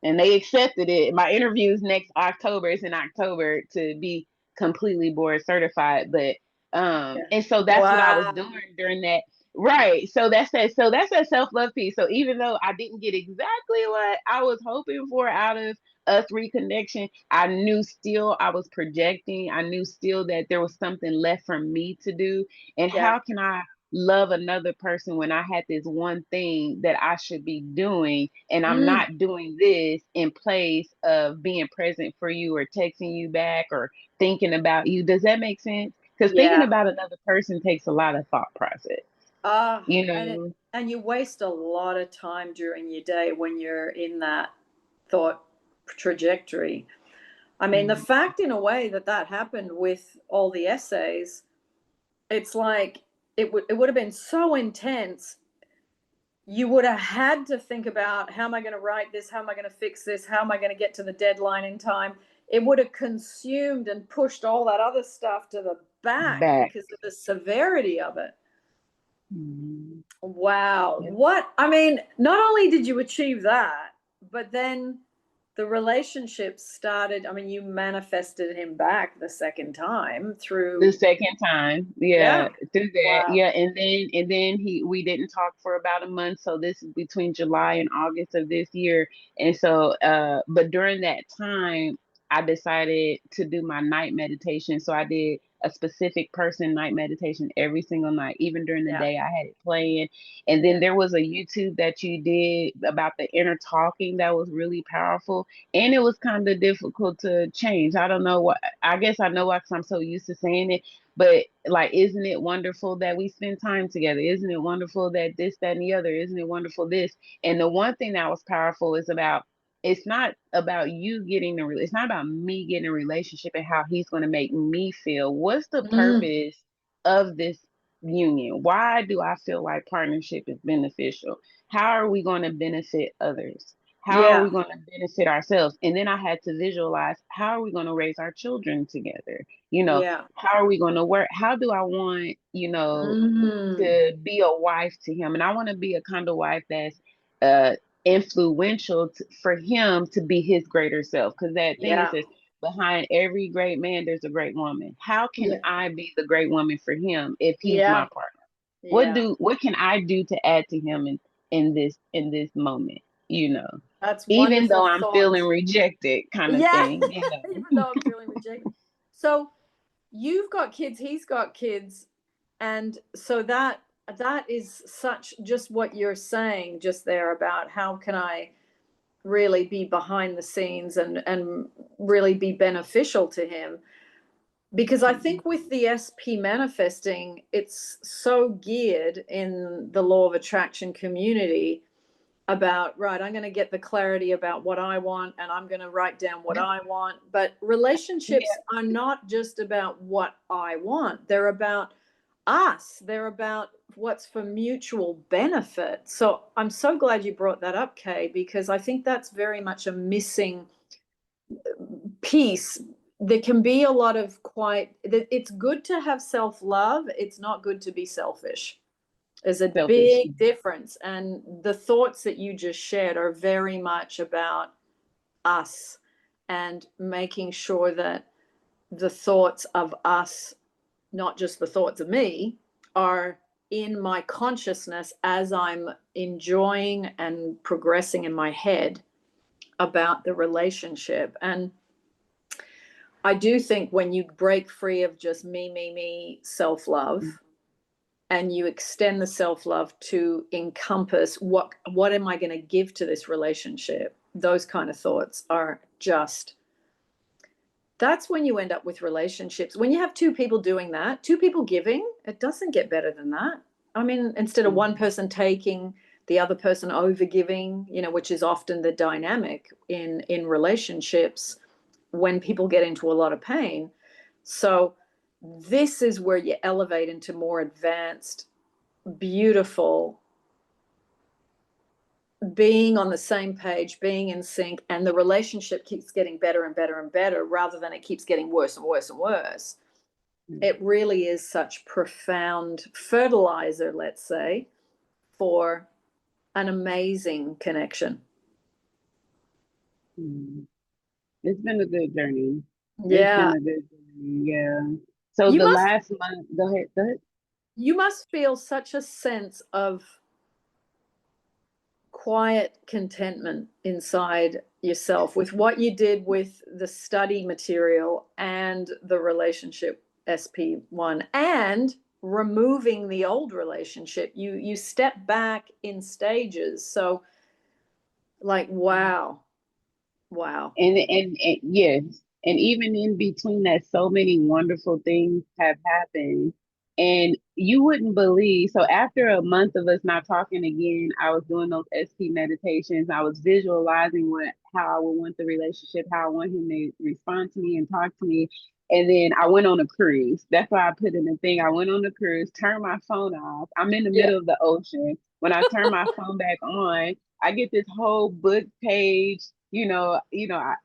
Speaker 2: and they accepted it. My interview's next October. It's in October to be completely board certified. But
Speaker 1: Yeah.
Speaker 2: and so that's what I was
Speaker 1: Wow.
Speaker 2: doing during that. Right. So that's that self-love piece. So even though I didn't get exactly what I was hoping for out of us reconnection, I knew still I was projecting. I knew still that there was something left for me to do. And
Speaker 1: Yeah.
Speaker 2: how can I love another person when I had this one thing that I should be doing, and I'm
Speaker 1: Mm,
Speaker 2: not doing this in place of being present for you or texting you back or thinking about you? Does that make sense? Because thinking
Speaker 1: yeah.
Speaker 2: about another person takes a lot of thought process,
Speaker 1: Ah,
Speaker 2: you
Speaker 1: and
Speaker 2: know?
Speaker 1: you waste a lot of time during your day when you're in that thought trajectory. I mean, the
Speaker 2: Mhm.
Speaker 1: fact in a way that that happened with all the essays, it's like it would have been so intense. You would have had to think about, how am I going to write this? How am I going to fix this? How am I going to get to the deadline in time? It would have consumed and pushed all that other stuff to the back
Speaker 2: Back.
Speaker 1: because of the severity of it.
Speaker 2: Mhm.
Speaker 1: Wow.
Speaker 2: Yeah.
Speaker 1: What, I mean, not only did you achieve that, but then the relationship started, I mean, you manifested him back the second time
Speaker 2: The
Speaker 1: through,
Speaker 2: second time,
Speaker 1: yeah.
Speaker 2: yeah, through that,
Speaker 1: Wow.
Speaker 2: yeah, and then we didn't talk for about a month, so this is between July and August of this year, and so but during that time, I decided to do my night meditation, so I did a specific person night meditation every single night, even during the
Speaker 1: Yeah.
Speaker 2: day I had it playing, and then
Speaker 1: Yeah.
Speaker 2: there was a YouTube that you did about the inner talking that was really powerful, and it was kind of difficult to change. I don't know what. I guess I know why, because I'm so used to saying it. But like, isn't it wonderful that we spend time together? Isn't it wonderful that this, that, and the other? Isn't it wonderful this? And the one thing that was powerful is about, it's not about you getting it's not about me getting a relationship and how he's going to make me feel. What's the
Speaker 1: Mm,
Speaker 2: purpose of this union? Why do I feel like partnership is beneficial? How are we going to benefit others? How are we
Speaker 1: yeah.
Speaker 2: going to benefit ourselves? And then I had to visualize, how are we going to raise our children together? You know,
Speaker 1: Yeah.
Speaker 2: how are we going to work? How do I want,
Speaker 1: Mm,
Speaker 2: to be a wife to him? And I want to be a kind of wife that's uh, influential for him to be his greater self. Because that thing is
Speaker 1: yeah.
Speaker 2: this, behind every great man, there's a great woman. How can
Speaker 1: Yeah.
Speaker 2: I be the great woman for him if he's my
Speaker 1: Yeah.
Speaker 2: partner?
Speaker 1: Yeah.
Speaker 2: What can I do to add to him in this moment? You know,
Speaker 1: That's
Speaker 2: even
Speaker 1: wonderful
Speaker 2: though I'm feeling
Speaker 1: thoughts.
Speaker 2: rejected, kind of
Speaker 1: Yeah.
Speaker 2: thing.
Speaker 1: Even though I'm feeling rejected. So you've got kids, he's got kids, and so that is such just what you're saying just there about how can I really be behind the scenes and really be beneficial to him, because I think with the SP manifesting, it's so geared in the law of attraction community about, right, I'm going to get the clarity about what I want and I'm going to write down what I want. But relationships
Speaker 2: Yeah.
Speaker 1: are not just about what I want, they're about us, they're about what's for mutual benefit. So I'm so glad you brought that up, Kay, because I think that's very much a missing piece. There can be a lot of it's good to have self love, it's not good to be selfish. There's a
Speaker 2: Selfish.
Speaker 1: big difference. And the thoughts that you just shared are very much about us and making sure that the thoughts of us, not just the thoughts of me, are in my consciousness as I'm enjoying and progressing in my head about the relationship. And I do think when you break free of just me, self love, and you extend the self-love to encompass what am I going to give to this relationship, those kind of thoughts are just, that's when you end up with relationships. When you have two people doing that, two people giving, it doesn't get better than that. I mean, instead of one person taking, the other person over giving, which is often the dynamic in relationships when people get into a lot of pain. So this is where you elevate into more advanced, beautiful, being on the same page, being in sync, and the relationship keeps getting better and better and better rather than it keeps getting worse and worse and worse. It really is such profound fertilizer, let's say, for an amazing connection.
Speaker 2: Mm. It's been a good journey. It's been
Speaker 1: Yeah.
Speaker 2: a good journey. Yeah. So
Speaker 1: You
Speaker 2: the
Speaker 1: must
Speaker 2: last month, go ahead. Go ahead.
Speaker 1: you must feel such a sense of quiet contentment inside yourself with what you did with the study material and the relationship SP1 and removing the old relationship. You step back in stages. So like, wow.
Speaker 2: And yes, and even in between that, so many wonderful things have happened, and you wouldn't believe. So after a month of us not talking again, I was doing those SP meditations. I was visualizing how I would want the relationship, how I want him to respond to me and talk to me. And then I went on a cruise. That's why I put in the thing. I went on a cruise, turned my phone off. I'm in the
Speaker 1: Yeah.
Speaker 2: middle of the ocean. When I turn my phone back on, I get this whole book page,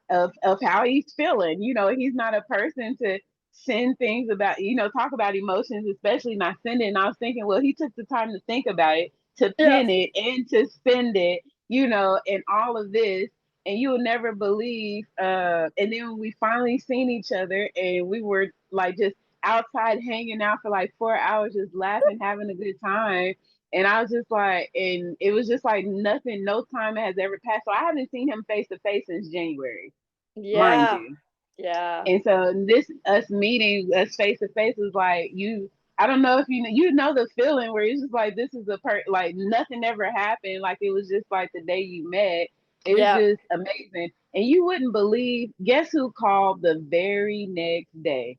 Speaker 2: of how he's feeling. He's not a person to send things about, talk about emotions, especially not sending. And I was thinking, well, he took the time to think about it, to
Speaker 1: Yeah.
Speaker 2: pen it and to send it, and all of this. and you would never believe. And then when we finally seen each other, and we were like just outside hanging out for like 4 hours, just laughing, having a good time. And I was just like, and it was just like nothing, no time has ever passed. So I haven't seen him face to face since January, mind
Speaker 1: Yeah.
Speaker 2: you.
Speaker 1: Yeah.
Speaker 2: And so this us meeting us face to face was like you. I don't know if you know the feeling where it's just like this is like nothing ever happened. Like it was just like the day you met. It was
Speaker 1: Yeah.
Speaker 2: just amazing. And you wouldn't believe, guess who called the very next day?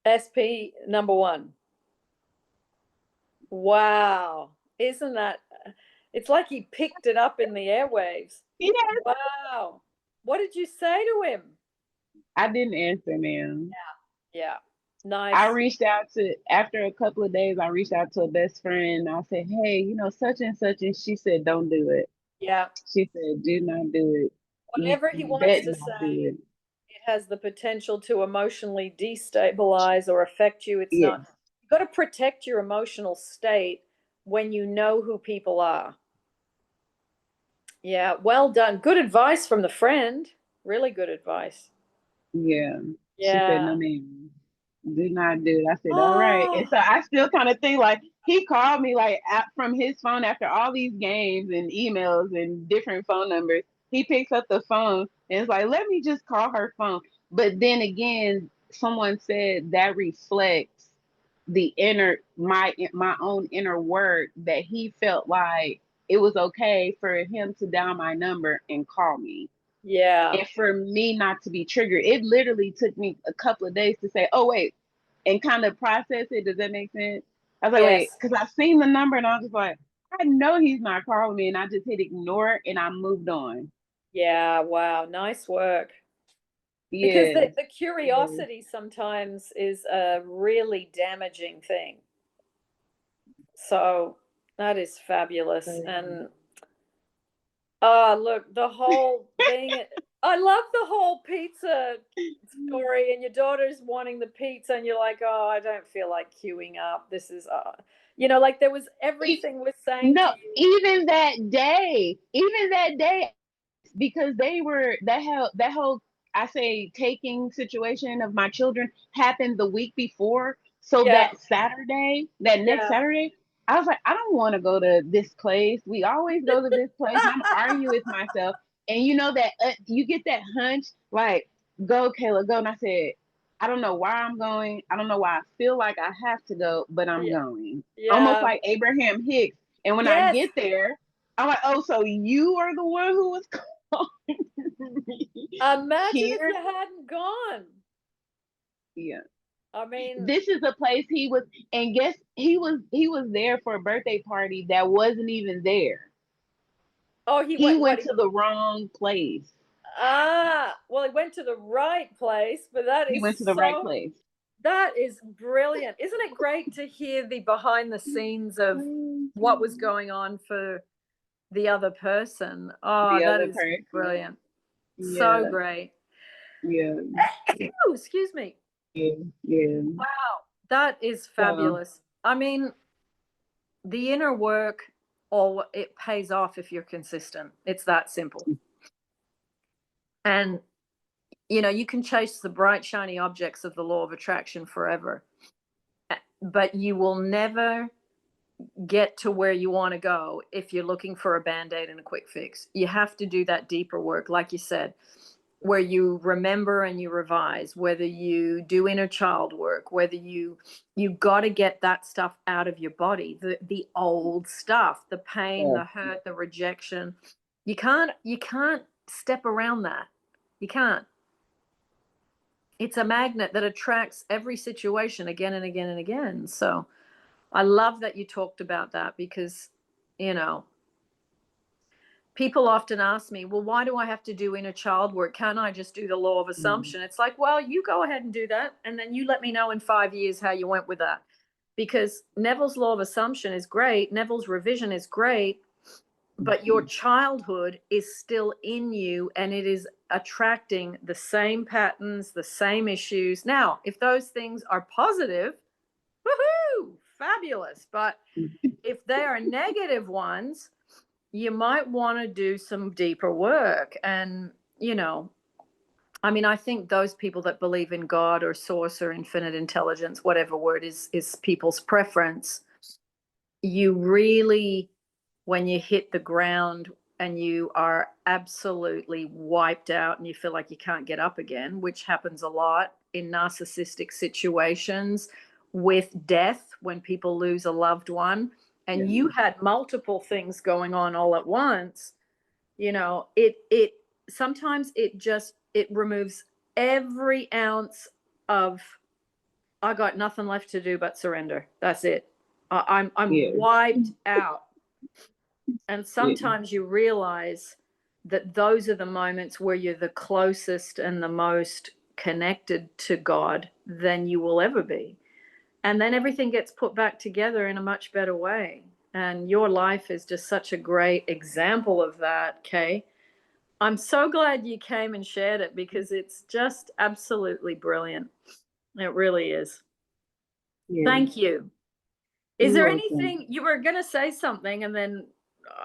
Speaker 1: SP number one. Wow. Isn't that, it's like he picked it up in the airwaves.
Speaker 2: Yes.
Speaker 1: Wow. What did you say to him?
Speaker 2: I didn't answer, man.
Speaker 1: Yeah.
Speaker 2: I
Speaker 1: Nice.
Speaker 2: reached out to, after a couple of days, I reached out to a best friend. I said, hey, such and such. And she said, don't do it.
Speaker 1: Yeah.
Speaker 2: She said, do not do it.
Speaker 1: Whatever he
Speaker 2: You
Speaker 1: wants
Speaker 2: bet
Speaker 1: to
Speaker 2: not
Speaker 1: say,
Speaker 2: do it.
Speaker 1: it has the potential to emotionally destabilize or affect you. It's
Speaker 2: Yes.
Speaker 1: not, you've got to protect your emotional state when you know who people are. Yeah, well done. Good advice from the friend. Really good advice.
Speaker 2: Yeah. She said, no,
Speaker 1: Yeah.
Speaker 2: ma'am, do not do it. I said, all right. And
Speaker 1: Oh,
Speaker 2: so I still kind of think like he called me like from his phone after all these games and emails and different phone numbers. He picks up the phone and it's like, let me just call her phone. But then again, someone said that reflects the inner my own inner work, that he felt like it was okay for him to dial my number and call me,
Speaker 1: yeah.
Speaker 2: and for me not to be triggered. It literally took me a couple of days to say, oh wait, and kind of process it. Does that make sense? I was like, wait,
Speaker 1: Yes.
Speaker 2: because I seen the number and I was just like, I know he's not calling me, and I just hit ignore and I moved on.
Speaker 1: Yeah. Wow. Nice work. Because
Speaker 2: Yes,
Speaker 1: the
Speaker 2: yes.
Speaker 1: curiosity sometimes is a really damaging thing. So that is fabulous. And look, the whole being, I love the whole pizza story, and your daughter's wanting the pizza, and you're like, oh, I don't feel like queuing up. This is, like there was
Speaker 2: E-
Speaker 1: everything was saying to
Speaker 2: No,
Speaker 1: you.
Speaker 2: even that day, because they were that whole I say taking situation of my children happened the week before. So
Speaker 1: Yeah,
Speaker 2: that next
Speaker 1: yeah.
Speaker 2: Saturday, I was like, I don't want to go to this place. We always go to this place, and I'm arguing with myself. And you know that you get that hunch, like, go, Kayla, go. And I said, I don't know why I'm going. I don't know why I feel like I have to go, but I'm
Speaker 1: Yeah,
Speaker 2: going. Almost
Speaker 1: yeah.
Speaker 2: like Abraham Hicks. And when I
Speaker 1: Yes.
Speaker 2: get there, I'm like, oh, so you are the one who was
Speaker 1: Imagine if you
Speaker 2: here.
Speaker 1: hadn't gone.
Speaker 2: Yeah.
Speaker 1: I mean,
Speaker 2: This is a place he was, and guess he was there for a birthday party that wasn't even there.
Speaker 1: oh, he
Speaker 2: He
Speaker 1: went, what?
Speaker 2: went to the wrong place.
Speaker 1: Well, he went to the right place, but
Speaker 2: He went to the right place.
Speaker 1: that is brilliant. Isn't it great to hear the behind the scenes of what was going on for the other person? Oh,
Speaker 2: The
Speaker 1: that
Speaker 2: other
Speaker 1: is
Speaker 2: person.
Speaker 1: brilliant. So
Speaker 2: Yeah.
Speaker 1: great.
Speaker 2: Yeah.
Speaker 1: Oh, excuse me.
Speaker 2: Yeah. Yeah.
Speaker 1: Wow, that is
Speaker 2: So
Speaker 1: fabulous. I mean, the inner work, or it pays off if you're consistent. It's that simple. And you can chase the bright shiny objects of the law of attraction forever, but you will never get to where you want to go if you're looking for a band-aid and a quick fix. You have to do that deeper work, like you said, where you remember and you revise, whether you do inner child work, whether you got to get that stuff out of your body, the old stuff, the pain,
Speaker 2: yeah.
Speaker 1: the hurt, the rejection. You can't step around that. You can't. It's a magnet that attracts every situation again and again and again. So I love that you talked about that, because you know people often ask me, well, why do I have to do inner child work? Can't I just do the law of
Speaker 2: Mm.
Speaker 1: assumption? It's like, well, you go ahead and do that, and then you let me know in 5 years how you went with that. Because Neville's law of assumption is great, Neville's revision is great, but your childhood is still in you, and it is attracting the same patterns, the same issues. Now, if those things are positive, woohoo, fabulous. But if they are negative ones, you might want to do some deeper work. And, I mean, I think those people that believe in God or source or infinite intelligence, whatever word is people's preference, you really, when you hit the ground and you are absolutely wiped out and you feel like you can't get up again, which happens a lot in narcissistic situations with death, when people lose a loved one, and you had multiple things going on all at once, it sometimes it removes every ounce of, I got nothing left to do but surrender. That's it. I'm wiped out. And sometimes you realize that those are the moments where you're the closest and the most connected to God than you will ever be. And then everything gets put back together in a much better way. And your life is just such a great example of that, Kay. I'm so glad you came and shared it, because it's just absolutely brilliant. It really is. Thank you. Is there anything you were going to say something, and then,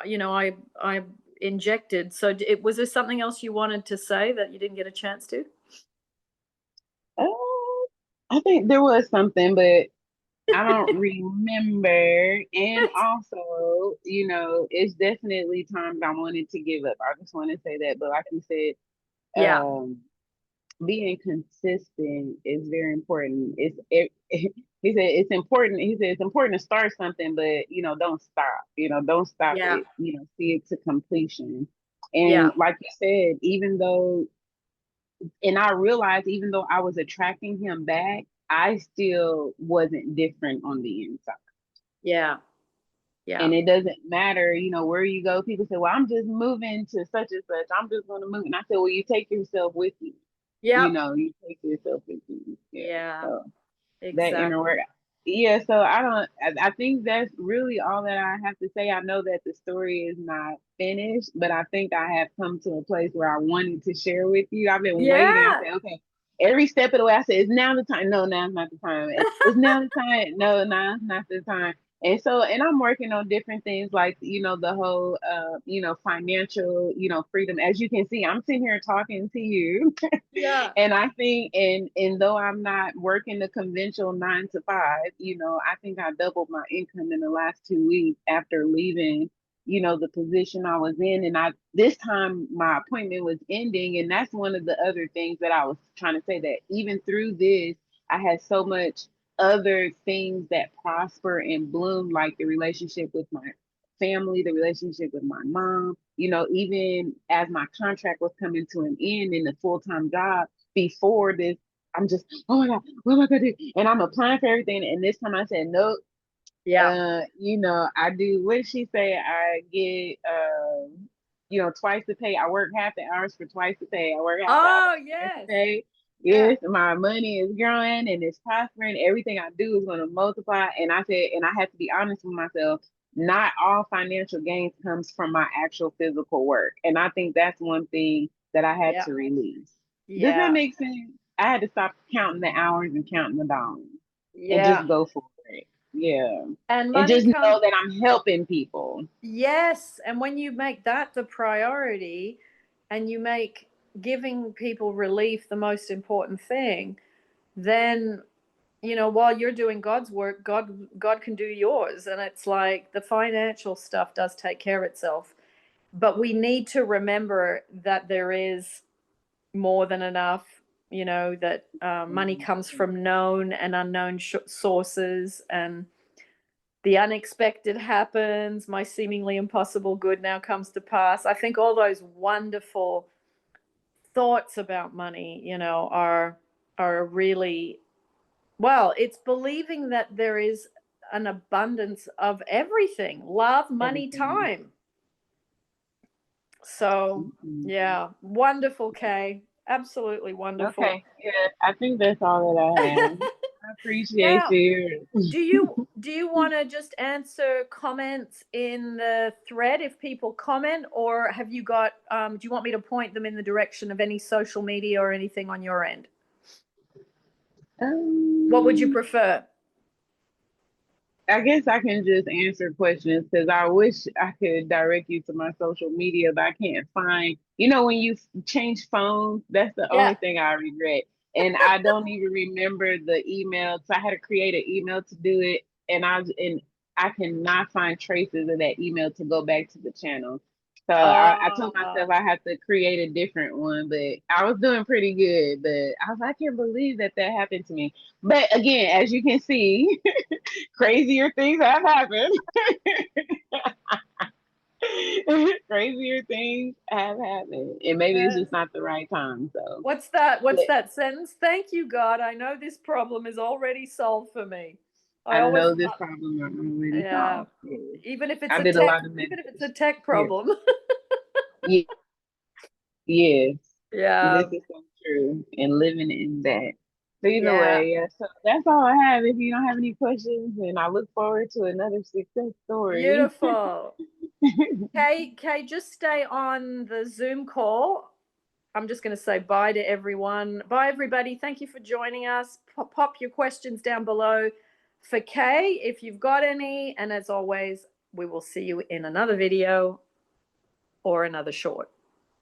Speaker 1: I injected. So was there something else you wanted to say that you didn't get a chance to?
Speaker 2: I think there was something, but I don't remember. And also, it's definitely times I wanted to give up. I just want to say that. But like you said,
Speaker 1: Yeah.
Speaker 2: being consistent is very important. He said it's important. He said it's important to start something, but don't stop. Don't stop
Speaker 1: Yeah.
Speaker 2: it. See it to completion.
Speaker 1: Yeah.
Speaker 2: And like you said, and I realized even though I was attracting him back, I still wasn't different on the inside.
Speaker 1: Yeah. Yeah.
Speaker 2: And it doesn't matter, where you go. People say, well, I'm just moving to such and such. I'm just going to move. And I said, well, you take yourself with you.
Speaker 1: Yeah.
Speaker 2: You take yourself with you.
Speaker 1: Yeah.
Speaker 2: So that inner
Speaker 1: Exactly.
Speaker 2: work. Yeah. So I think that's really all that I have to say. I know that the story is not finished, but I think I have come to a place where I wanted to share with you. I've been waiting. I
Speaker 1: Yeah.
Speaker 2: said, okay, every step of the way, I said, it's now the time. No, now's not the time. It's now the time. No, now's not the time. And I'm working on different things like, the whole, financial, freedom. As you can see, I'm sitting here talking to you.
Speaker 1: Yeah.
Speaker 2: And I think, and though I'm not working the conventional 9 to 5, I think I doubled my income in the last 2 weeks after leaving, the position I was in. And this time my appointment was ending. And that's one of the other things that I was trying to say, that even through this, I had so much other things that prosper and bloom, like the relationship with my family, the relationship with my mom, even as my contract was coming to an end in the full-time job before this, I'm just, oh my God, what am I gonna do? And I'm applying for everything. And this time I said, nope.
Speaker 1: Yeah.
Speaker 2: I do, what did she say? I get twice the pay. I work half the hours for twice the pay. I work half the hours
Speaker 1: Oh,
Speaker 2: for twice the
Speaker 1: yes.
Speaker 2: pay.
Speaker 1: Yeah.
Speaker 2: Yes, my money is growing and it's prospering. Everything I do is going to multiply. And I said, and I have to be honest with myself, not all financial gains comes from my actual physical work. And I think that's one thing that I had
Speaker 1: Yeah.
Speaker 2: to release. Does that
Speaker 1: Yeah.
Speaker 2: make sense? I had to stop counting the hours and counting the dollars and
Speaker 1: Yeah.
Speaker 2: just go for it. Yeah.
Speaker 1: And
Speaker 2: And
Speaker 1: money
Speaker 2: just
Speaker 1: comes.
Speaker 2: know that I'm helping people.
Speaker 1: Yes. And when you make that the priority, and you make giving people relief the most important thing, then, while you're doing God's work, God can do yours. And it's like the financial stuff does take care of itself. But we need to remember that there is more than enough, that money comes from known and unknown sources, and the unexpected happens. My seemingly impossible good now comes to pass. I think all those wonderful thoughts about money, are really, well, it's believing that there is an abundance of everything: love, money,
Speaker 2: Everything.
Speaker 1: time. So,
Speaker 2: Mhm.
Speaker 1: yeah, wonderful, Kay. Absolutely wonderful.
Speaker 2: Okay. Yeah, I think that's all that I have. I appreciate
Speaker 1: Now,
Speaker 2: you.
Speaker 1: do you want to just answer comments in the thread if people comment, or have you got do you want me to point them in the direction of any social media or anything on your end? What would you
Speaker 2: Um,
Speaker 1: prefer?
Speaker 2: I guess I can just answer questions because I wish I could direct you to my social media, but I can't find. You know, when you change phones, that's the
Speaker 1: Yeah.
Speaker 2: only thing I regret. And I don't even remember the email. So I had to create an email to do it, and I cannot find traces of that email to go back to the channel. So I told
Speaker 1: Oh,
Speaker 2: myself I had to create a different one, but I was doing pretty good. But I was like, I can't believe that that happened to me. But again, as you can see, crazier things have happened. Crazier things have happened. And maybe it's
Speaker 1: yes.
Speaker 2: just not the right time. So
Speaker 1: What's that? What's
Speaker 2: but
Speaker 1: that sentence? Thank you, God. I know this problem is already solved for me. I
Speaker 2: I
Speaker 1: always,
Speaker 2: know this problem I already
Speaker 1: yeah.
Speaker 2: solved. Yeah.
Speaker 1: Even if it's
Speaker 2: I
Speaker 1: a
Speaker 2: did a
Speaker 1: tech,
Speaker 2: lot of
Speaker 1: even if it's a
Speaker 2: meditation.
Speaker 1: tech
Speaker 2: Yeah.
Speaker 1: problem.
Speaker 2: Yeah. Yes.
Speaker 1: Yeah.
Speaker 2: This is so true. And living in that. So either
Speaker 1: Yeah.
Speaker 2: way, yeah. So that's all I have. If you don't have any questions, and I look forward to another success story.
Speaker 1: Beautiful. Kay, just stay on the Zoom call. I'm just going to say bye to everyone. Bye, everybody. Thank you for joining us. Pop your questions down below for Kay if you've got any. And as always, we will see you in another video or another short.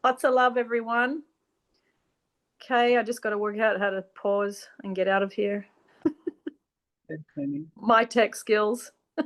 Speaker 1: Lots of love, everyone. Kay, I just got to work out how to pause and get out of here.
Speaker 2: That's funny.
Speaker 1: My tech skills.